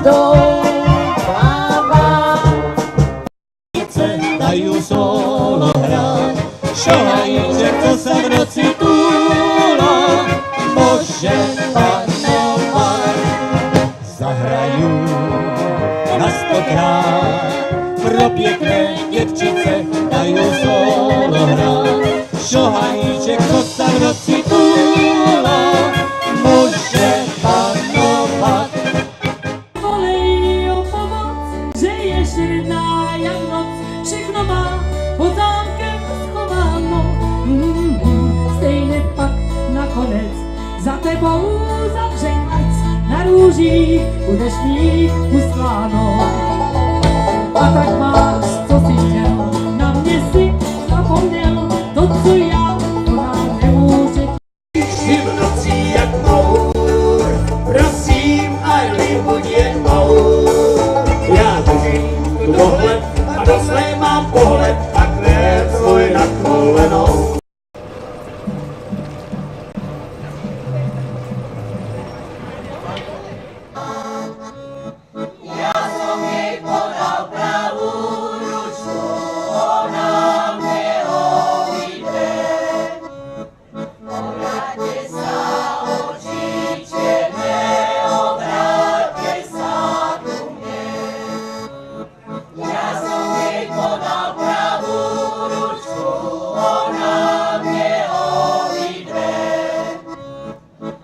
doufává. Dají solo hrát, šohajíček, co se v noci túlá, může panovat. Zahraju na 100krát, pro pěkné děvčice dají solo hrát, šohajíček, co se v noci túlá, může panovat. Volej o pomoc, že je širná jak noc, všechno má pod zámkem schováno. Stejně pak nakonec za tebou zavřeň klec, na růžích budeš mít ustláno. A tak máš, co jsi chtěl, na mě si zapomněl, to, co já, to nám nemůže. I v noci jak mour, prosím, Aileen, buď jen mour. Já držím tu dohled a do své mám pohled, tak ne svůj na kolenou. Já jsem jej podal pravou ručku, ona mě objíde. Obrátě sa oči černé, obrátě sa ku mne. Ja som jej podal pravú ručku, ona mne obidve.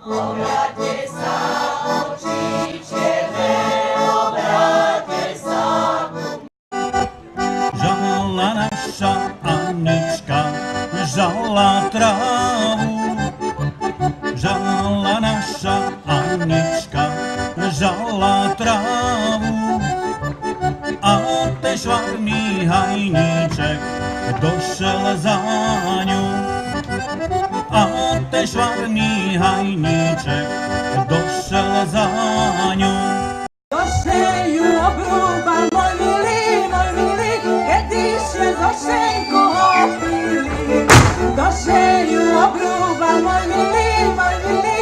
Obrátě sa oči černé, obrátě sa ku mne. Žala naša Anička, žala trávu. Žala naša Anička, žala trávu. A ten švarný hajníček došel za ňu. A ten švarný hajníček došel za ňu. Došeju obrúbal môj milý, keď išiel zo šenku ho chvíli. Došeju obrúbal môj milý,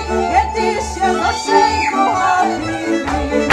keď išiel zo šenku ho chvíli.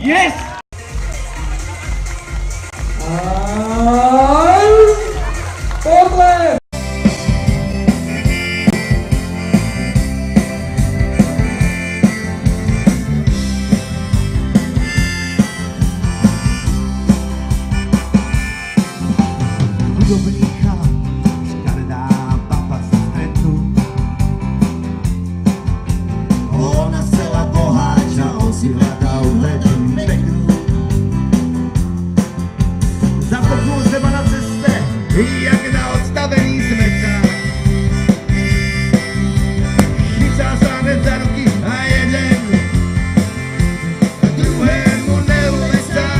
Yes! Podle! Hudobný chlap, škaredá baba se stretnú. Ona chcela boháča, on si hľadal lepšiu peknú. Zaprknul seba na ceste, jak na odstavený smetách. Chytá sa hned za ruky a jeden druhému neulesá.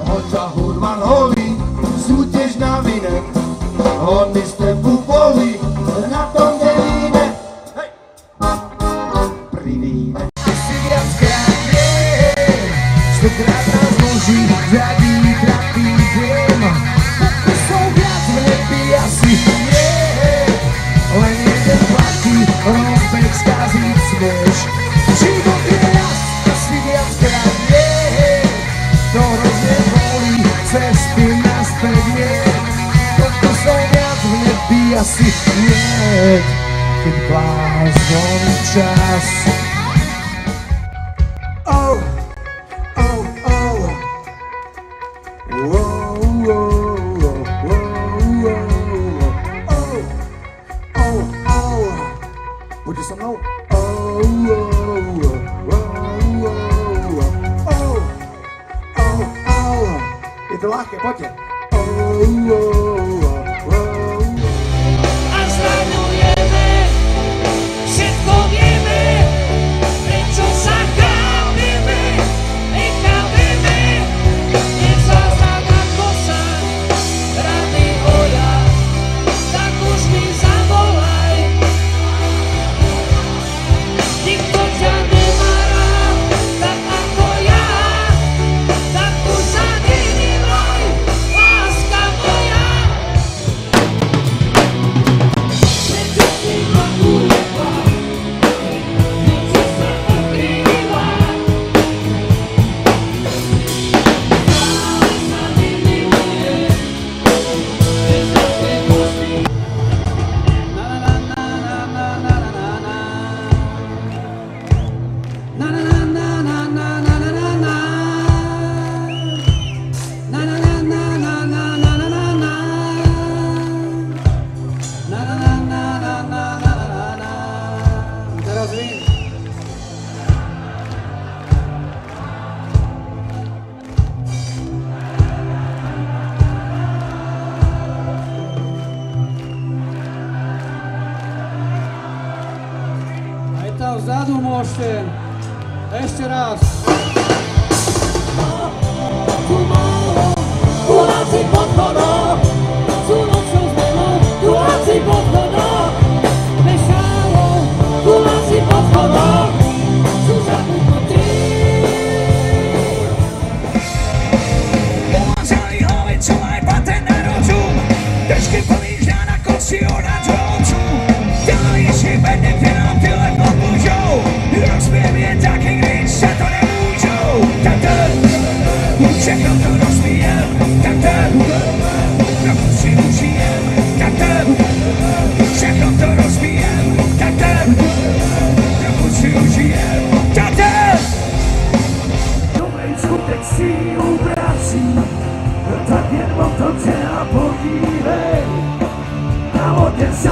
Honza Hurman holí, súťaž na vinek, on mistr Buboli, na tom delíne. Hej! Pri víne. Si viackrát nie, stokrát nás zloží, zadí trapý diem. Pokusov viac v nebi asi nie, len jeden platí, rozbeh skaziť smieš. Život je raz, si viackrát nie, to hrozne bolí, cesty naspäť nie. Pokusov viac v nebi asi nie, keď blázon čas. Oh, oh, oh. Whoa, whoa, whoa, whoa, whoa. Oh, oh, oh. Poďte so mnou. Oh, whoa, whoa, whoa, whoa. Oh, oh, oh. Je to ľahké, poďte. Oh, whoa, whoa, whoa. A zraňujeme všetko viac. vzadu môžete. Ešte raz. Kuláci pod chodom, sú nočnou zmenou, kuláci pod chodom, mešalo, kuláci pod chodom, sú zabudnutí. Pomazali hlavy, co aj patent na rozum, dešky plný žná na kosti ona džolců. Dělají si bedne, kde nám tyhle pomůžou, rozpěv je taky, když se to nemůžou. Všechno to rozvíjem, trochu si užijem, všechno to rozvíjem, trochu si užijem. Dobrý skutek sílu vrací, tak jen otevře a podívej, a od 10.